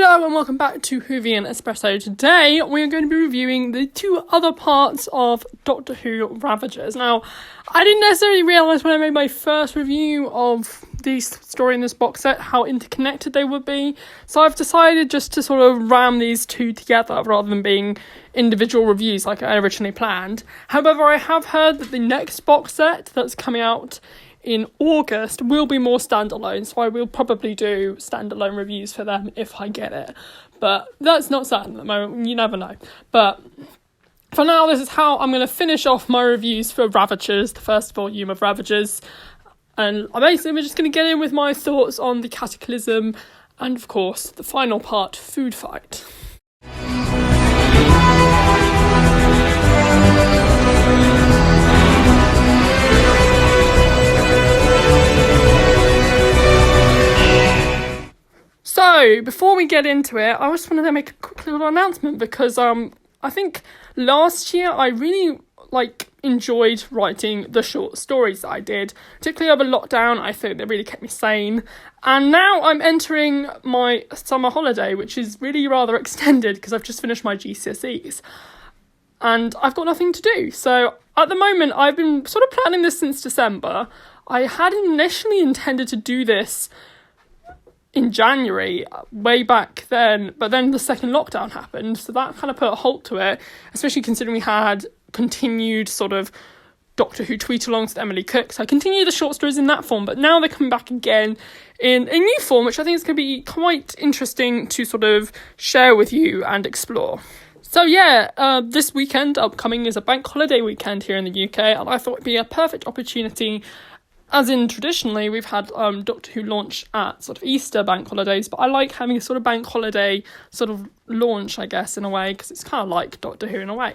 Hello and welcome back to Whovian Espresso. Today we are going to be reviewing the two other parts of Doctor Who Ravagers. Now, I didn't necessarily realise when I made my first review of this story in this box set how interconnected they would be, so I've decided just to sort of ram these two together rather than being individual reviews like I originally planned. However, I have heard that the next box set that's coming out in August will be more standalone, so I will probably do standalone reviews for them if I get it, but that's not certain at the moment, you never know. But for now, this is how I'm going to finish off my reviews for Ravagers, the first volume of Ravagers, and we're just going to get in with my thoughts on the Cataclysm and of course the final part, Food Fight. So, before we get into it, I just wanted to make a quick little announcement because I think last year I really enjoyed writing the short stories that I did, particularly over lockdown. I think they really kept me sane. And now I'm entering my summer holiday, which is really rather extended because I've just finished my GCSEs. And I've got nothing to do. So, at the moment, I've been sort of planning this since December. I had initially intended to do this in January, way back then, but then the second lockdown happened, so that kind of put a halt to it, especially considering we had continued sort of Doctor Who tweet-alongs with Emily Cook, so I continued the short stories in that form, but now they're coming back again in a new form, which I think is going to be quite interesting to sort of share with you and explore. So yeah, this weekend upcoming is a bank holiday weekend here in the UK, and I thought it'd be a perfect opportunity. As in, traditionally, we've had Doctor Who launch at sort of Easter bank holidays, but I like having a sort of bank holiday sort of launch, I guess, in a way, because it's kind of like Doctor Who in a way.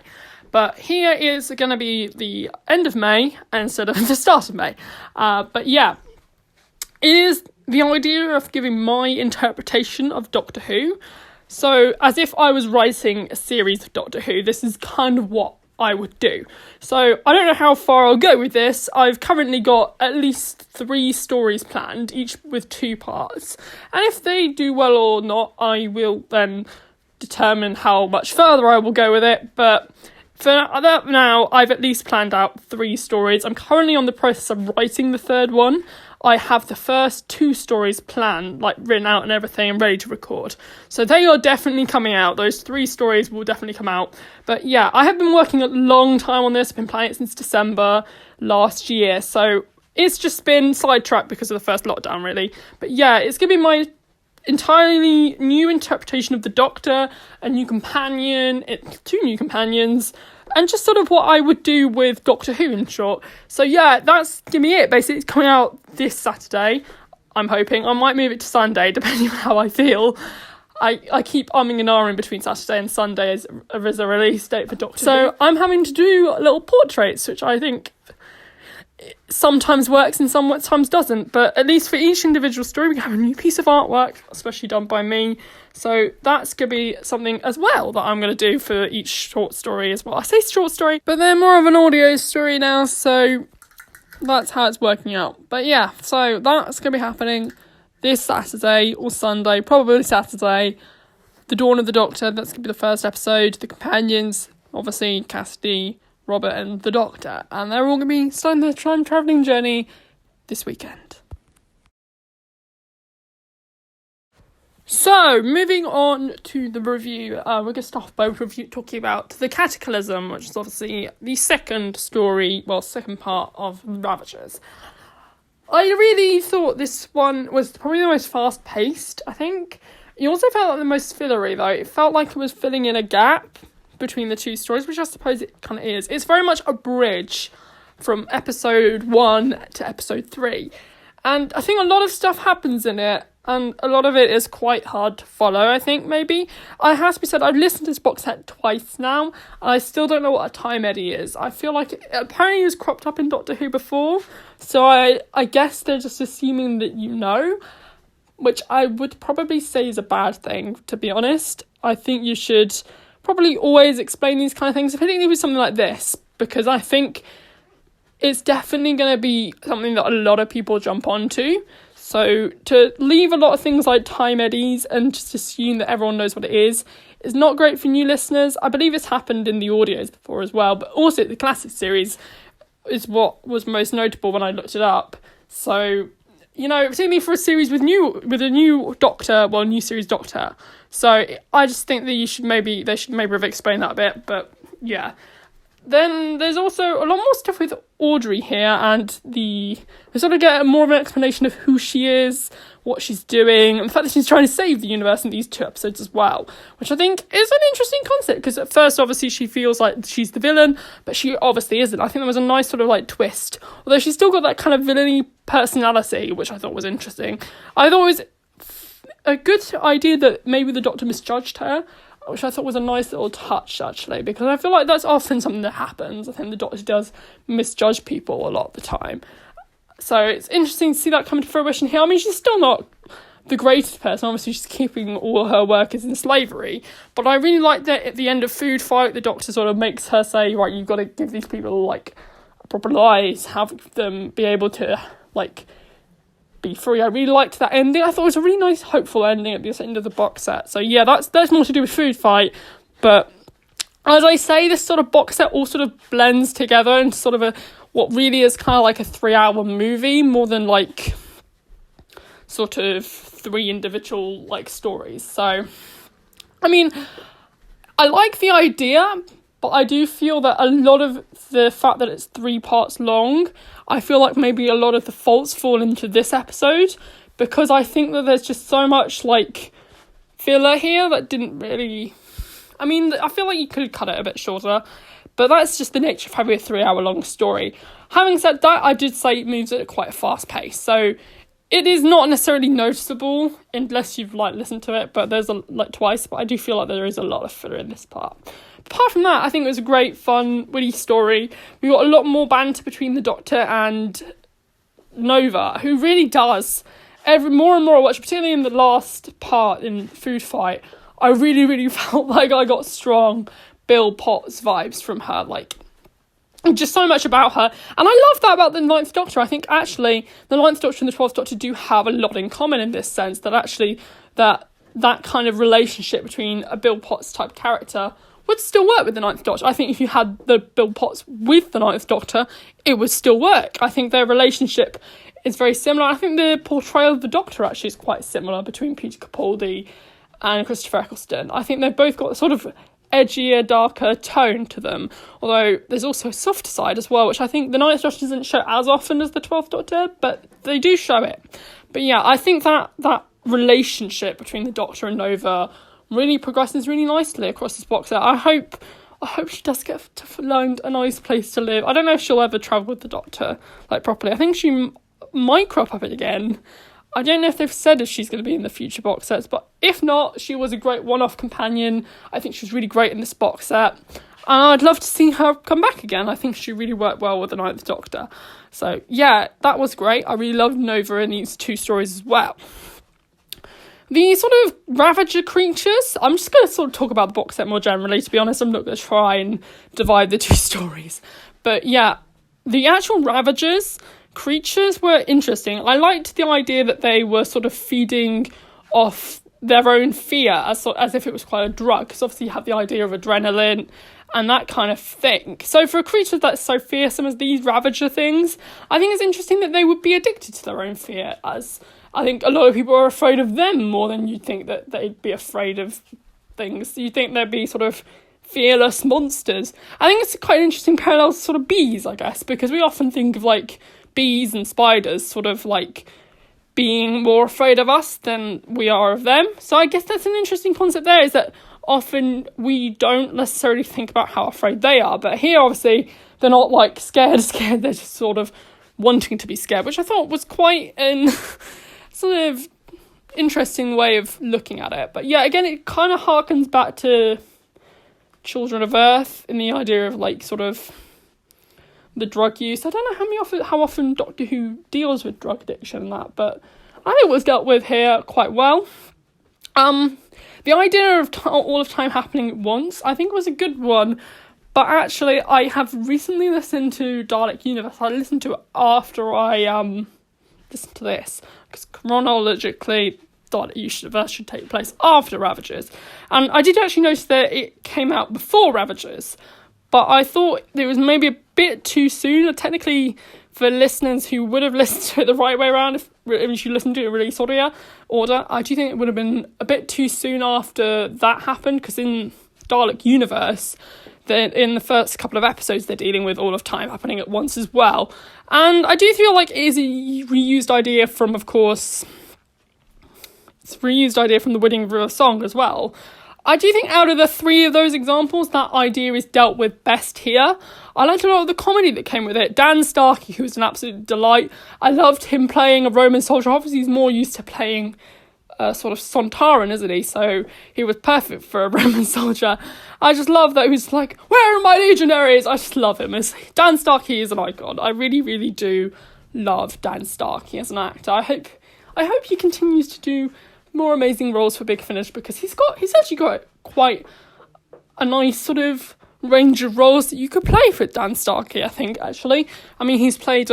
But here is going to be the end of May instead of the start of May. But yeah, it is the idea of giving my interpretation of Doctor Who. So, as if I was writing a series of Doctor Who, this is kind of what I would do. So I don't know how far I'll go with this. I've currently got at least 3 stories planned, each with 2 parts. And if they do well or not, I will then determine how much further I will go with it. But for that now, I've at least planned out 3 stories. I'm currently on the process of writing the third one. I have the first 2 stories planned, written out and everything, and ready to record. So they are definitely coming out. Those 3 stories will definitely come out. But yeah, I have been working a long time on this. I've been planning it since December last year. So it's just been sidetracked because of the first lockdown, really. But yeah, it's going to be my entirely new interpretation of the Doctor, a new companion, 2 new companions, and just sort of what I would do with Doctor Who in short. So yeah, that's gonna be it. Basically, it's coming out this Saturday, I'm hoping. I might move it to Sunday, depending on how I feel. I keep umming and ahhing between Saturday and Sunday as a release date for Doctor Who. So I'm having to do little portraits, which I think sometimes works and sometimes doesn't, but at least for each individual story we have a new piece of artwork, especially done by me, so that's going to be something as well that I'm going to do for each short story as well. I say short story, but they're more of an audio story now, so that's how it's working out. But yeah, so that's going to be happening this Saturday or Sunday, probably Saturday. The Dawn of the Doctor, that's going to be the first episode. The companions, obviously Cassidy, Robert and the Doctor, and they're all going to be starting their time travelling journey this weekend. So, moving on to the review, we're going to start by talking about the Cataclysm, which is obviously the second part of Ravagers. I really thought this one was probably the most fast-paced, I think. It also felt like the most fillery, though. It felt like it was filling in a gap between the 2 stories, which I suppose it kind of is. It's very much a bridge from episode 1 to episode 3. And I think a lot of stuff happens in it, and a lot of it is quite hard to follow, I think, maybe. I have to be said, I've listened to this box set twice now, and I still don't know what a time eddy is. I feel like apparently it was cropped up in Doctor Who before, so I guess they're just assuming that you know, which I would probably say is a bad thing, to be honest. I think you should probably always explain these kind of things, particularly with something like this, because I think it's definitely going to be something that a lot of people jump onto. So to leave a lot of things like time eddies and just assume that everyone knows what it is not great for new listeners. I believe it's happened in the audios before as well, but also the classic series is what was most notable when I looked it up. So, particularly for a series with a new Doctor, new series Doctor. So I just think that they should maybe have explained that a bit, but yeah. Then there's also a lot more stuff with Audrey here, and we sort of get more of an explanation of who she is, what she's doing, and the fact that she's trying to save the universe in these 2 episodes as well, which I think is an interesting concept, because at first, obviously, she feels like she's the villain, but she obviously isn't. I think there was a nice sort of, like, twist, although she's still got that kind of villainy personality, which I thought was interesting. I thought it was a good idea that maybe the Doctor misjudged her, which I thought was a nice little touch, actually, because I feel like that's often something that happens. I think the Doctor does misjudge people a lot of the time. So it's interesting to see that come to fruition here. I mean, she's still not the greatest person. Obviously, she's keeping all her workers in slavery. But I really like that at the end of Food Fight, the Doctor sort of makes her say, right, you've got to give these people, like, proper lives, have them be able to, like, be free. I really liked that ending. I thought it was a really nice, hopeful ending at the end of the box set. So yeah, that's more to do with Food Fight. But as I say, this sort of box set all sort of blends together into sort of what really is kind of like a 3-hour movie, more than like sort of 3 individual like stories. So, I mean, I like the idea, but I do feel that a lot of the fact that it's 3 parts long, I feel like maybe a lot of the faults fall into this episode, because I think that there's just so much, like, filler here that didn't really... I mean, I feel like you could cut it a bit shorter, but that's just the nature of having a 3-hour long story. Having said that, I did say it moves at quite a fast pace, so it is not necessarily noticeable unless you've, like, listened to it, but there's, twice, but I do feel like there is a lot of filler in this part. Apart from that, I think it was a great, fun, witty story. We got a lot more banter between the Doctor and Nova, who really does. More and more I watch, particularly in the last part in Food Fight, I really, really felt like I got strong Bill Potts vibes from her, like, just so much about her. And I love that about the 9th Doctor. I think, actually, the 9th Doctor and the 12th Doctor do have a lot in common in this sense, that actually, that kind of relationship between a Bill Potts type character would still work with the 9th Doctor. I think if you had the Bill Potts with the 9th Doctor, it would still work. I think their relationship is very similar. I think the portrayal of the Doctor actually is quite similar between Peter Capaldi and Christopher Eccleston. I think they've both got a sort of edgier, darker tone to them, although there's also a softer side as well, which I think the 9th Doctor doesn't show as often as the 12th Doctor, but they do show it. But yeah, I think that relationship between the Doctor and Nova really progresses really nicely across this box set. I hope she does get to find a nice place to live. I don't know if she'll ever travel with the Doctor, like, properly. I think she might crop up again. I don't know if they've said if she's going to be in the future box sets, but if not, she was a great one-off companion. I think she was really great in this box set, and I'd love to see her come back again. I think she really worked well with the 9th Doctor. So yeah, that was great. I really loved Nova in these 2 stories as well. The sort of Ravager creatures, I'm just going to sort of talk about the box set more generally, to be honest. I'm not going to try and divide the 2 stories. But yeah, the actual Ravagers creatures were interesting. I liked the idea that they were sort of feeding off their own fear as if it was quite a drug, because obviously you have the idea of adrenaline and that kind of thing. So for a creature that's so fearsome as these Ravager things, I think it's interesting that they would be addicted to their own fear, as I think a lot of people are afraid of them more than you'd think that they'd be afraid of things. You'd think they'd be sort of fearless monsters. I think it's quite an interesting parallel to sort of bees, I guess, because we often think of, like, bees and spiders sort of, like, being more afraid of us than we are of them. So I guess that's an interesting concept there, is that often we don't necessarily think about how afraid they are. But here, obviously, they're not, like, scared, they're just sort of wanting to be scared, which I thought was quite an sort of interesting way of looking at it. But yeah, again, it kind of harkens back to Children of Earth in the idea of, like, sort of the drug use. I don't know how often Doctor Who deals with drug addiction and that, but I think it was dealt with here quite well. The idea of all of time happening at once, I think, was a good one, but actually I have recently listened to Dalek Universe. I listened to it after I listen to this, because chronologically, Dalek Universe should take place after Ravagers. And I did actually notice that it came out before Ravagers, but I thought it was maybe a bit too soon. Technically, for listeners who would have listened to it the right way around, if you listened to it in release order, I do think it would have been a bit too soon after that happened, because in Dalek Universe, in the first couple of episodes, they're dealing with all of time happening at once as well. And I do feel like it is a reused idea from, of course, it's a reused idea from the Wedding River song as well. I do think out of the three of those examples, that idea is dealt with best here. I liked a lot of the comedy that came with it. Dan Starkey, who was an absolute delight. I loved him playing a Roman soldier. Obviously, he's more used to playing sort of Sontaran, isn't he? So he was perfect for a Roman soldier. I just love that he was like, where are my legionaries? I just love him. Dan Starkey is an icon. I really, really do love Dan Starkey as an actor. I hope he continues to do more amazing roles for Big Finish, because he's actually got quite a nice sort of range of roles that you could play for Dan Starkey, I think, actually. I mean, he's played,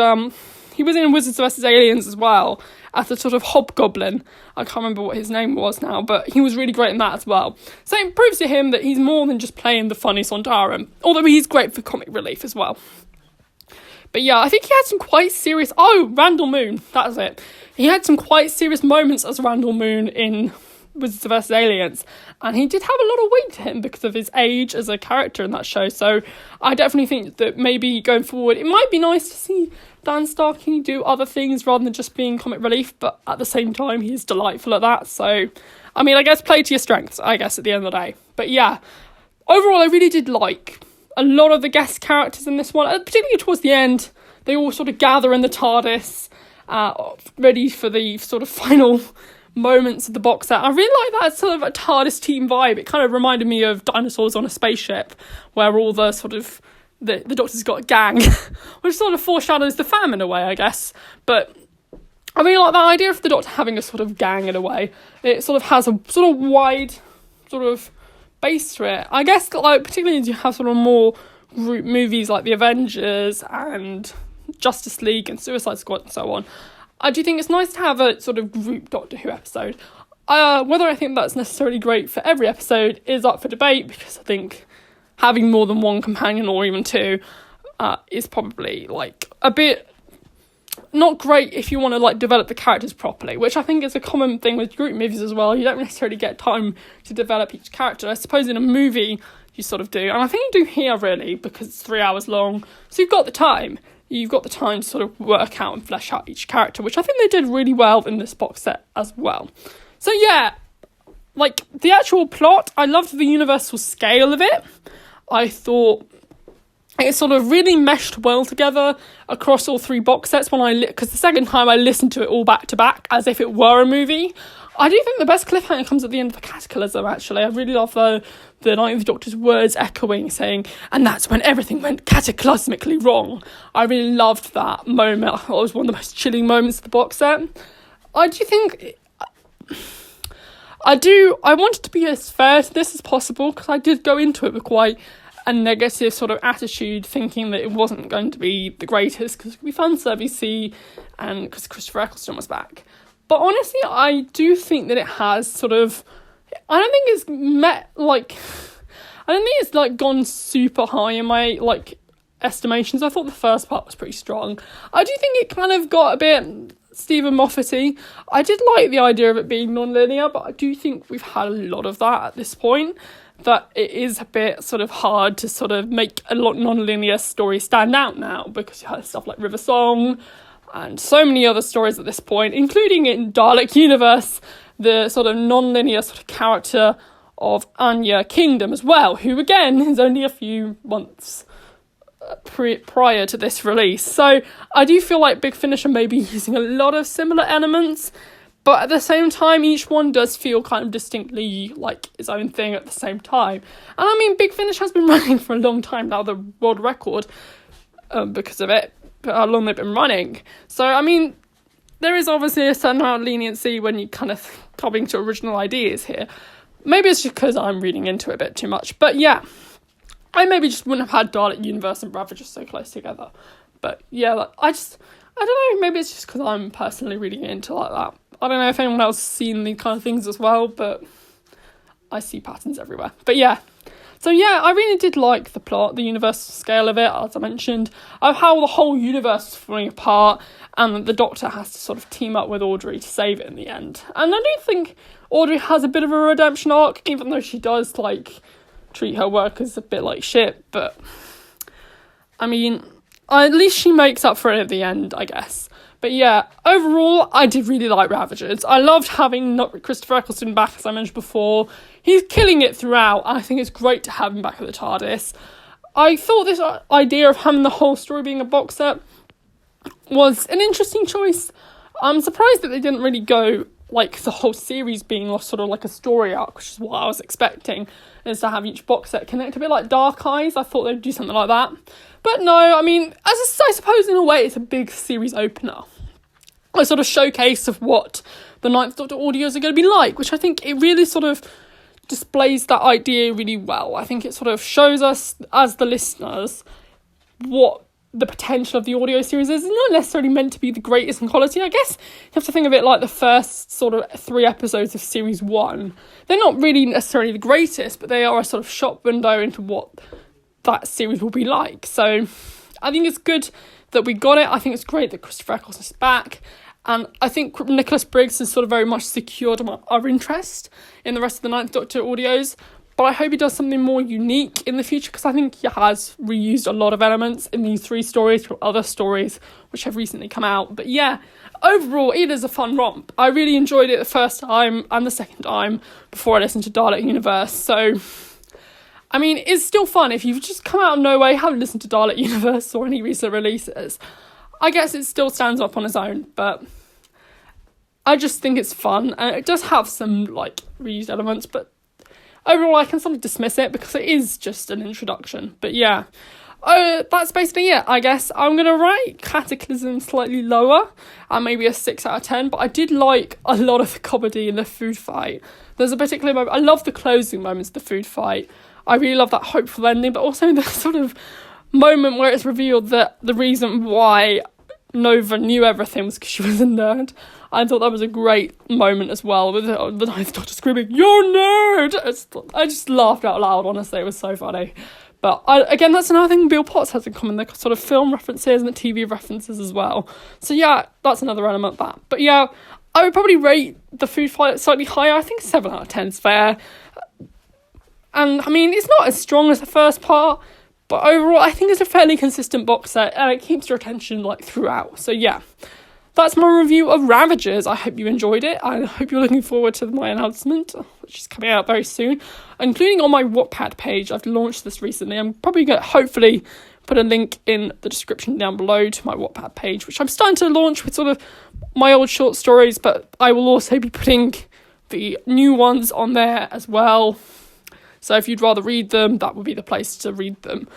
he was in Wizards vs. Aliens as well, as a sort of hobgoblin. I can't remember what his name was now, but he was really great in that as well. So it proves to him that he's more than just playing the funny Sontaran, although he's great for comic relief as well. But yeah, I think he had some quite serious... Oh, Randall Moon, that's it. He had some quite serious moments as Randall Moon in Wizards vs. Aliens, and he did have a lot of weight to him because of his age as a character in that show. So I definitely think that maybe going forward, it might be nice to see Dan Starkey do other things rather than just being comic relief, but at the same time, he is delightful at that. So, I mean, I guess play to your strengths, I guess, at the end of the day. But yeah, overall, I really did like a lot of the guest characters in this one, particularly towards the end. They all sort of gather in the TARDIS, ready for the sort of final moments of the box set. I really like that sort of a TARDIS team vibe. It kind of reminded me of Dinosaurs on a Spaceship, where all the sort of the Doctor's got a gang, which sort of foreshadows the fam in a way, I guess. But I really like that idea of the Doctor having a sort of gang in a way. It sort of has a sort of wide sort of base to it. I guess, like, particularly as you have sort of more group movies like the Avengers and Justice League and Suicide Squad and so on, I do think it's nice to have a sort of group Doctor Who episode. Whether I think that's necessarily great for every episode is up for debate, because I think having more than one companion, or even two, is probably like a bit not great if you want to like develop the characters properly, which I think is a common thing with group movies as well. You don't necessarily get time to develop each character. I suppose in a movie you sort of do, and I think you do here really, because it's 3 hours long, so you've got the time. You've got the time to sort of work out and flesh out each character, which I think they did really well in this box set as well. So yeah, like the actual plot, I loved the universal scale of it. I thought it sort of really meshed well together across all three box sets because the second time I listened to it all back to back as if it were a movie. I do think the best cliffhanger comes at the end of the Cataclysm, actually. I really love the Ninth Doctor's words echoing, saying, and that's when everything went cataclysmically wrong. I really loved that moment. I thought it was one of the most chilling moments of the box set. I do think... I wanted to be as fair to this as possible, because I did go into it with quite a negative sort of attitude, thinking that it wasn't going to be the greatest, because it could be fan servicey, and because Christopher Eccleston was back. But honestly, I do think that it has sort of... I don't think it's gone super high in my, like, estimations. I thought the first part was pretty strong. I do think it kind of got a bit Stephen Moffat-y. I did like the idea of it being non-linear, but I do think we've had a lot of that at this point, that it is a bit sort of hard to sort of make a lot non-linear story stand out now, because you have stuff like River Song and so many other stories at this point, including in Dalek Universe, the sort of non-linear sort of character of Anya Kingdom as well, who again is only a few months prior to this release. So I do feel like Big Finish are maybe using a lot of similar elements, but at the same time each one does feel kind of distinctly like its own thing at the same time. And I mean, Big Finish has been running for a long time now, the world record, because of it, how long they've been running. So I mean, there is obviously a certain amount of leniency when you kind of coming to original ideas here. Maybe it's just because I'm reading into it a bit too much. But yeah, I maybe just wouldn't have had Dalek Universe and Ravagers so close together. But yeah, like, I don't know, maybe it's just because I'm personally reading it into like that. I don't know if anyone else has seen these kind of things as well, but I see patterns everywhere. But yeah. So yeah, I really did like the plot, the universal scale of it, as I mentioned, of how the whole universe is falling apart and the Doctor has to sort of team up with Audrey to save it in the end. And I do think Audrey has a bit of a redemption arc, even though she does, like, treat her workers a bit like shit. But, I mean, at least she makes up for it at the end, I guess. But yeah, overall, I did really like Ravagers. I loved having Christopher Eccleston back, as I mentioned before. He's killing it throughout. I think it's great to have him back at the TARDIS. I thought this idea of having the whole story being a box set was an interesting choice. I'm surprised that they didn't really go, like, the whole series being sort of like a story arc, which is what I was expecting, is to have each box set connect a bit like Dark Eyes. I thought they'd do something like that. But no, I mean, I suppose in a way it's a big series opener. A sort of showcase of what the Ninth Doctor audios are going to be like, which I think it really sort of displays that idea really well. I think it sort of shows us, as the listeners, what the potential of the audio series is. It's not necessarily meant to be the greatest in quality. I guess you have to think of it like the first sort of 3 episodes of series 1. They're not really necessarily the greatest, but they are a sort of shop window into what that series will be like. So I think it's good that we got it. I think it's great that Christopher Eccleston is back. And I think Nicholas Briggs has sort of very much secured our interest in the rest of the Ninth Doctor audios. But I hope he does something more unique in the future, because I think he has reused a lot of elements in these 3 stories from other stories which have recently come out. But yeah, overall, it is a fun romp. I really enjoyed it the first time and the second time before I listened to Dalek Universe. So, I mean, it's still fun. If you've just come out of nowhere, haven't listened to Dalek Universe or any recent releases, I guess it still stands up on its own, but I just think it's fun, and it does have some, like, reused elements, but overall I can sort of dismiss it because it is just an introduction. But yeah, that's basically it, I guess. I'm going to rate Cataclysm slightly lower, and maybe a 6 out of 10, but I did like a lot of the comedy in the food fight. There's a particular moment, I love the closing moments of the food fight. I really love that hopeful ending, but also the sort of moment where it's revealed that the reason why Nova knew everything was because she was a nerd. I thought that was a great moment as well, with the Ninth Doctor screaming, "You're a nerd!" I just laughed out loud, honestly, it was so funny. But again, that's another thing Bill Potts has in common, the sort of film references and the TV references as well. So yeah, that's another element of that. But yeah, I would probably rate the food fight slightly higher. I think 7 out of 10 is fair. And I mean, it's not as strong as the first part, but overall, I think it's a fairly consistent box set, and it keeps your attention, like, throughout. So yeah, that's my review of Ravagers. I hope you enjoyed it. I hope you're looking forward to my announcement, which is coming out very soon, including on my Wattpad page. I've launched this recently. I'm probably going to hopefully put a link in the description down below to my Wattpad page, which I'm starting to launch with sort of my old short stories, but I will also be putting the new ones on there as well. So if you'd rather read them, that would be the place to read them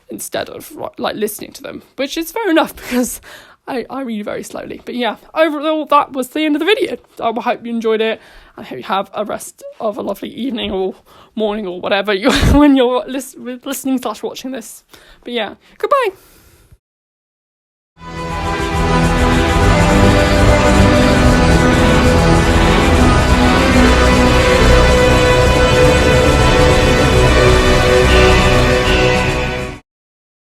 instead of, like, listening to them, which is fair enough because I read very slowly. But yeah, overall, that was the end of the video. I hope you enjoyed it. I hope you have a rest of a lovely evening or morning or whatever when you're listening/watching this. But yeah, goodbye.